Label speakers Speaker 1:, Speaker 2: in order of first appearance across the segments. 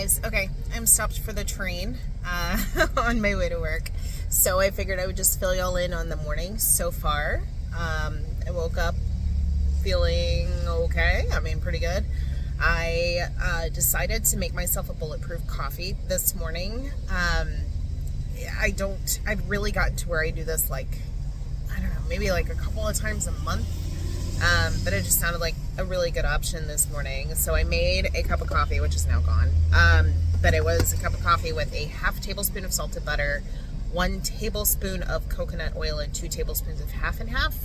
Speaker 1: guys. Okay, I'm stopped for the train on my way to work. So I figured I would just fill y'all in on the morning so far. I woke up feeling okay. I mean, pretty good. I decided to make myself a bulletproof coffee this morning. I've really gotten to where I do this like, I don't know, maybe like a couple of times a month. But it just sounded like a really good option this morning. So I made a cup of coffee, which is now gone. But it was a cup of coffee with a half tablespoon of salted butter, 1 tablespoon of coconut oil, and 2 tablespoons of half and half.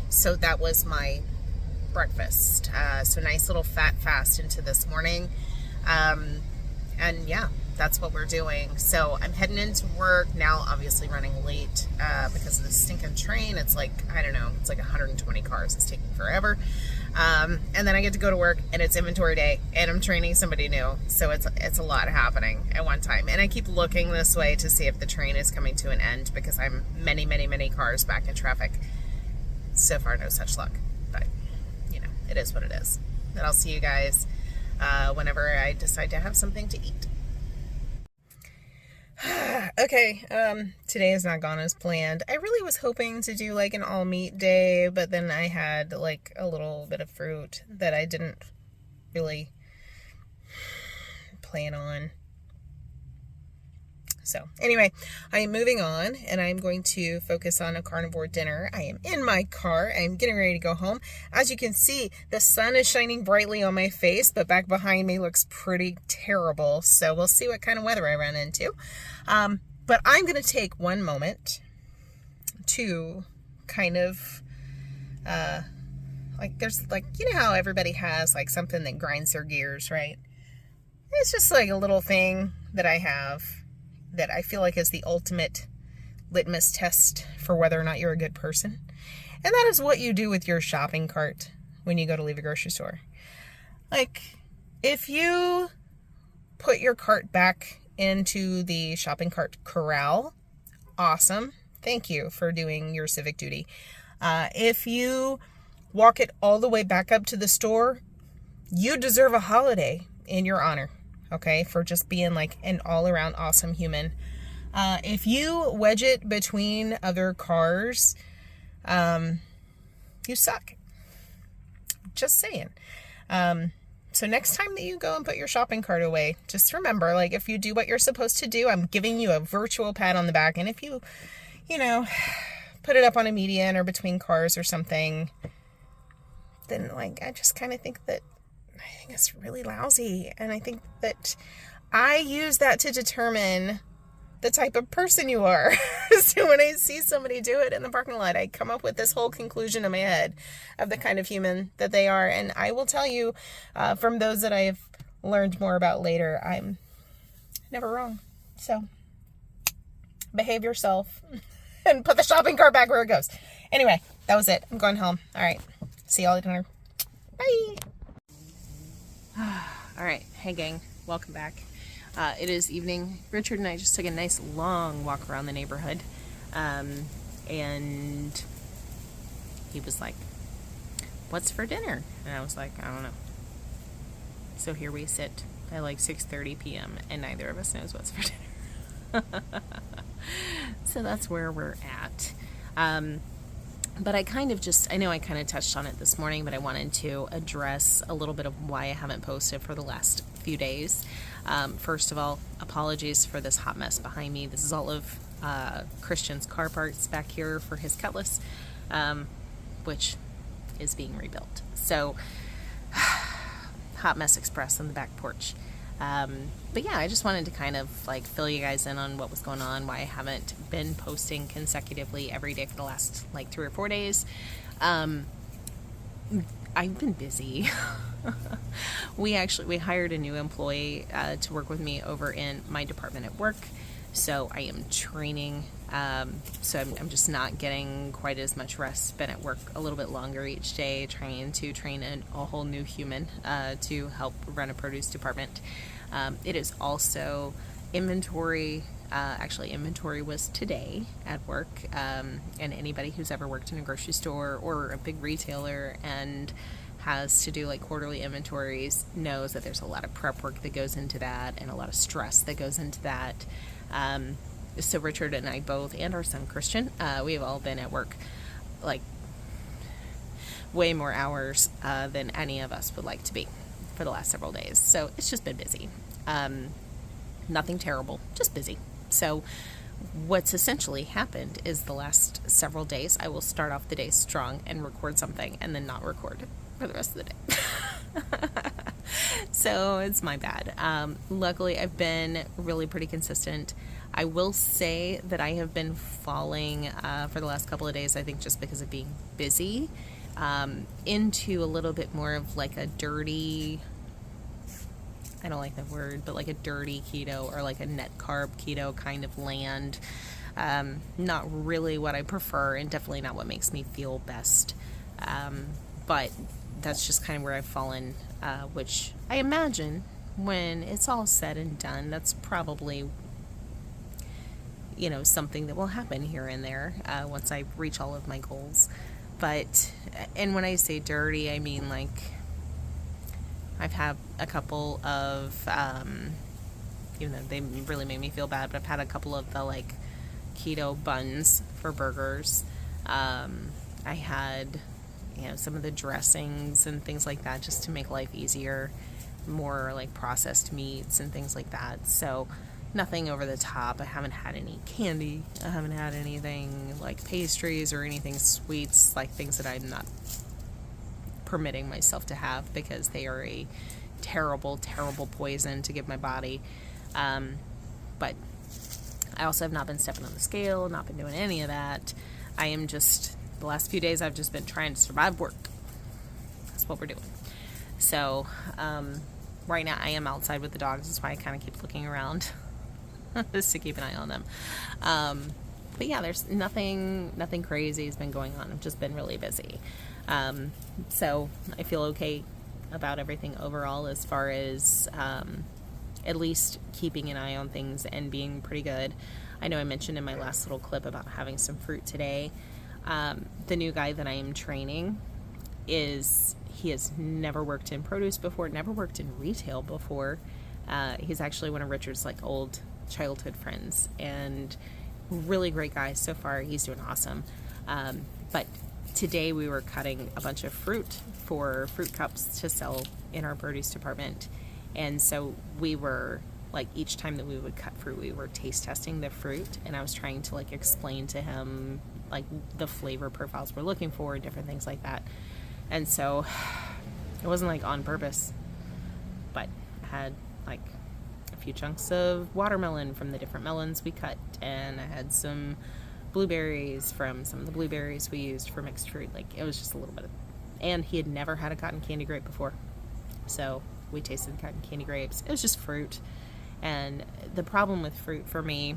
Speaker 1: So that was my breakfast. So nice little fat fast into this morning. And yeah, that's what we're doing. So I'm heading into work now, obviously running late because of the stinking train. It's like, I don't know, it's like 120 cars. It's taking forever. And then I get to go to work and it's inventory day and I'm training somebody new. So it's a lot happening at one time. And I keep looking this way to see if the train is coming to an end because I'm many, many, many cars back in traffic. So far, no such luck. But, you know, it is what it is. But I'll see you guys whenever I decide to have something to eat. Okay, today has not gone as planned. I really was hoping to do like an all meat day, but then I had like a little bit of fruit that I didn't really plan on. So anyway, I am moving on and I'm going to focus on a carnivore dinner. I am in my car. I'm getting ready to go home. As you can see, the sun is shining brightly on my face, but back behind me looks pretty terrible. So we'll see what kind of weather I run into. But I'm going to take one moment to kind of, like there's like, you know how everybody has like something that grinds their gears, right? It's just like a little thing that I have that I feel like is the ultimate litmus test for whether or not you're a good person. And that is what you do with your shopping cart when you go to leave a grocery store. Like, if you put your cart back into the shopping cart corral, awesome. Thank you for doing your civic duty. If you walk it all the way back up to the store, you deserve a holiday in your honor. Okay, for just being like an all-around awesome human. If you wedge it between other cars, you suck. Just saying. So next time that you go and put your shopping cart away, just remember, like, if you do what you're supposed to do, I'm giving you a virtual pat on the back. And if you know, put it up on a median or between cars or something, then, like, I just kind of think that it's really lousy. And I think that I use that to determine the type of person you are. So when I see somebody do it in the parking lot, I come up with this whole conclusion in my head of the kind of human that they are. And I will tell you, from those that I've learned more about later, I'm never wrong. So behave yourself and put the shopping cart back where it goes. Anyway, that was it. I'm going home. All right. See y'all at dinner. Bye. All right. Hey, gang. Welcome back. It is evening. Richard and I just took a nice long walk around the neighborhood. And he was like, what's for dinner? And I was like, I don't know. So here we sit at like 6:30 p.m. and neither of us knows what's for dinner. So that's where we're at. But I kind of touched on it this morning, but I wanted to address a little bit of why I haven't posted for the last few days. First of all, apologies for this hot mess behind me. This is all of Christian's car parts back here for his Cutlass, which is being rebuilt. So, hot mess express on the back porch. But yeah, I just wanted to kind of like fill you guys in on what was going on, why I haven't been posting consecutively every day for the last like 3 or 4 days. I've been busy. We hired a new employee to work with me over in my department at work. So I am training. So I'm just not getting quite as much rest. Been at work a little bit longer each day, trying to train a whole new human to help run a produce department. It is also inventory. Actually, inventory was today at work. And anybody who's ever worked in a grocery store or a big retailer and has to do like quarterly inventories knows that there's a lot of prep work that goes into that and a lot of stress that goes into that. So Richard and I both, and our son Christian, we've all been at work like way more hours than any of us would like to be for the last several days. So it's just been busy. Nothing terrible, just busy. So what's essentially happened is the last several days, I will start off the day strong and record something and then not record for the rest of the day. So it's my bad. Luckily, I've been really pretty consistent. I will say that I have been falling for the last couple of days, I think just because of being busy, into a little bit more of like a dirty, I don't like that word, but like a dirty keto or like a net carb keto kind of land. Not really what I prefer and definitely not what makes me feel best. But that's just kind of where I've fallen, which I imagine when it's all said and done, that's probably, something that will happen here and there once I reach all of my goals. But, and when I say dirty, I mean like I've had a couple of, even though they really made me feel bad, but I've had a couple of the like keto buns for burgers. I had, some of the dressings and things like that just to make life easier, more like processed meats and things like that. So nothing over the top. I haven't had any candy. I haven't had anything like pastries or anything sweets, like things that I'm not permitting myself to have because they are a terrible, terrible poison to give my body. But I also have not been stepping on the scale, not been doing any of that. I am just, the last few days I've just been trying to survive work. That's what we're doing. So, right now I am outside with the dogs. That's why I kind of keep looking around just to keep an eye on them. But yeah, there's nothing crazy has been going on. I've just been really busy. So I feel okay about everything overall as far as at least keeping an eye on things and being pretty good. I know I mentioned in my last little clip about having some fruit today. The new guy that I am training he has never worked in produce before, never worked in retail before. He's actually one of Richard's like old childhood friends and really great guy so far. He's doing awesome. But today we were cutting a bunch of fruit for fruit cups to sell in our produce department. And so we were like, each time that we would cut fruit, we were taste testing the fruit. And I was trying to like explain to him like the flavor profiles we're looking for and different things like that. And so it wasn't like on purpose, but I had like a few chunks of watermelon from the different melons we cut. And I had some blueberries from some of the blueberries we used for mixed fruit. Like it was just a little bit of, and he had never had a cotton candy grape before. So we tasted cotton candy grapes. It was just fruit. And the problem with fruit for me,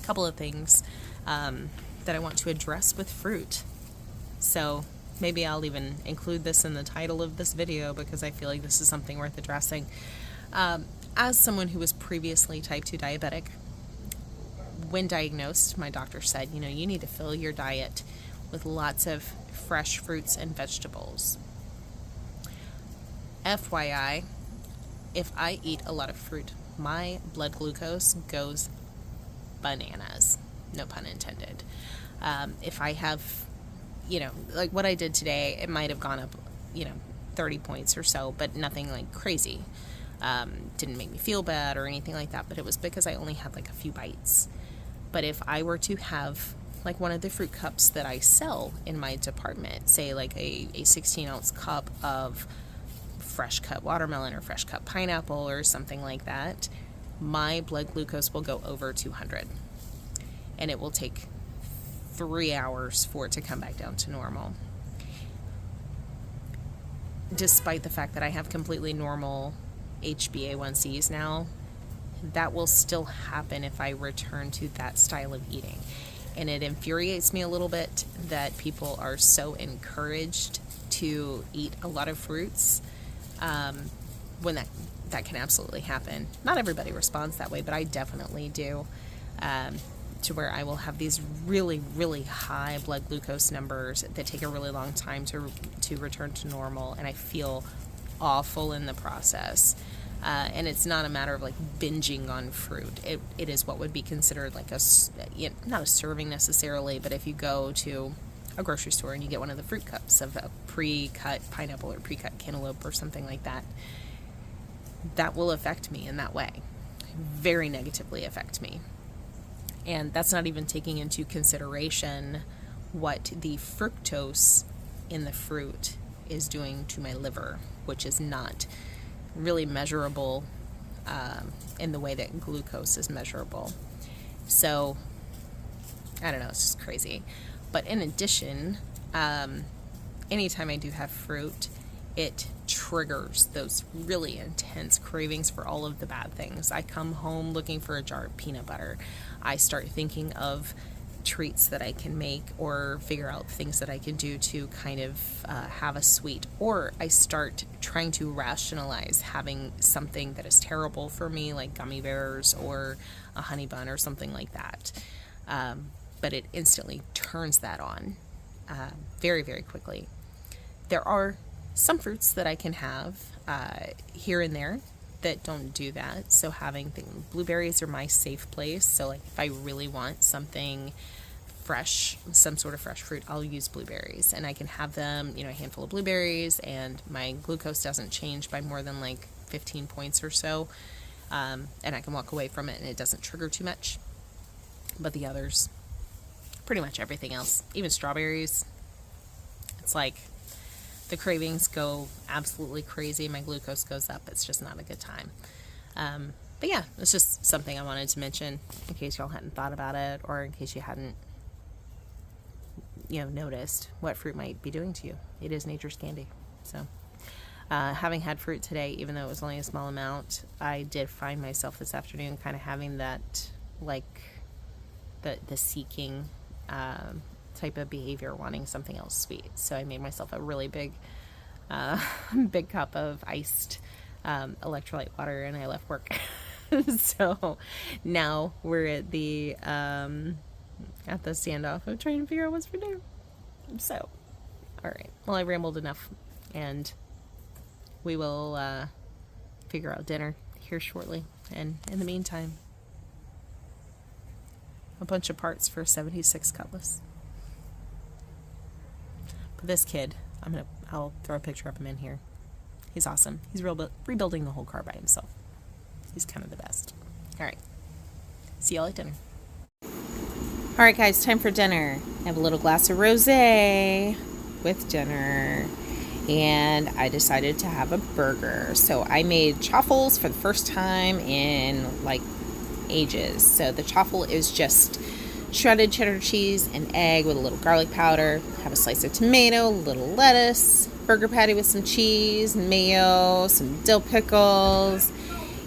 Speaker 1: a couple of things that I want to address with fruit. So maybe I'll even include this in the title of this video because I feel like this is something worth addressing. As someone who was previously type 2 diabetic, when diagnosed, my doctor said, you need to fill your diet with lots of fresh fruits and vegetables. FYI, if I eat a lot of fruit, my blood glucose goes bananas. No pun intended. If I have, like what I did today, it might have gone up, 30 points or so, but nothing like crazy. Didn't make me feel bad or anything like that, but it was because I only had like a few bites. But if I were to have like one of the fruit cups that I sell in my department, say like a 16-ounce cup of fresh cut watermelon or fresh cut pineapple or something like that, my blood glucose will go over 200. And it will take 3 hours for it to come back down to normal. Despite the fact that I have completely normal HbA1cs now, that will still happen if I return to that style of eating. And it infuriates me a little bit that people are so encouraged to eat a lot of fruits when that can absolutely happen. Not everybody responds that way, but I definitely do. to where I will have these really, really high blood glucose numbers that take a really long time to return to normal, and I feel awful in the process. And it's not a matter of like binging on fruit. It is what would be considered like not a serving necessarily, but if you go to a grocery store and you get one of the fruit cups of a pre-cut pineapple or pre-cut cantaloupe or something like that, that will affect me in that way, very negatively affect me. And that's not even taking into consideration what the fructose in the fruit is doing to my liver, which is not really measurable in the way that glucose is measurable. So, I don't know, it's just crazy. But in addition, anytime I do have fruit, it triggers those really intense cravings for all of the bad things. I come home looking for a jar of peanut butter. I start thinking of treats that I can make or figure out things that I can do to kind of have a sweet. Or I start trying to rationalize having something that is terrible for me, like gummy bears or a honey bun or something like that. But it instantly turns that on very, very quickly. There are some fruits that I can have here and there that don't do that. So having blueberries are my safe place. So like if I really want something fresh, some sort of fresh fruit, I'll use blueberries, and I can have them, a handful of blueberries, and my glucose doesn't change by more than like 15 points or so. And I can walk away from it and it doesn't trigger too much. But the others, pretty much everything else, even strawberries, it's like the cravings go absolutely crazy. My glucose goes up. It's just not a good time. But yeah, it's just something I wanted to mention in case y'all hadn't thought about it, or in case you hadn't, noticed what fruit might be doing to you. It is nature's candy. So, having had fruit today, even though it was only a small amount, I did find myself this afternoon kind of having that, like, the seeking type of behavior, wanting something else sweet. So I made myself a really big cup of iced electrolyte water, and I left work. So now we're at the standoff of trying to figure out what's for dinner. So, all right. Well, I rambled enough, and we will figure out dinner here shortly. And in the meantime, a bunch of parts for 76 Cutlass. But this kid, I'll throw a picture of him in here. He's awesome. He's rebuilding the whole car by himself. He's kind of the best. All right. See y'all at dinner. All right, guys, time for dinner. I have a little glass of rosé with dinner, and I decided to have a burger. So I made chaffles for the first time in like ages. So the chaffle is just shredded cheddar cheese and egg with a little garlic powder. Have a slice of tomato, a little lettuce, burger patty with some cheese, mayo, some dill pickles,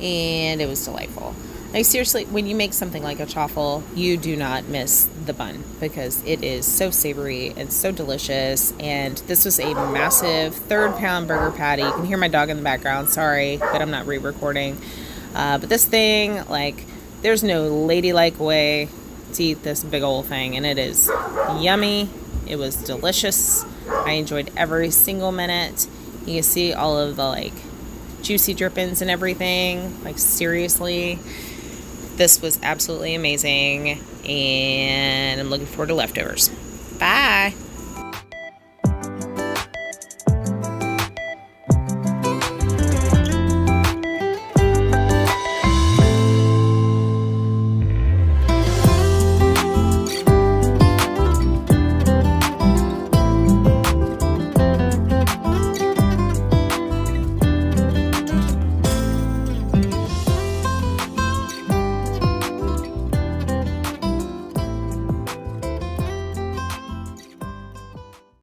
Speaker 1: and it was delightful. Like, seriously, when you make something like a chaffle, you do not miss the bun, because it is so savory and so delicious. And this was a massive 3-pound burger patty. You can hear my dog in the background. Sorry that I'm not re-recording. But this thing, like, there's no ladylike way to eat this big old thing, and it is yummy. It was delicious. I enjoyed every single minute. You can see all of the like juicy drippings and everything. Like, seriously, this was absolutely amazing, and I'm looking forward to leftovers. Bye.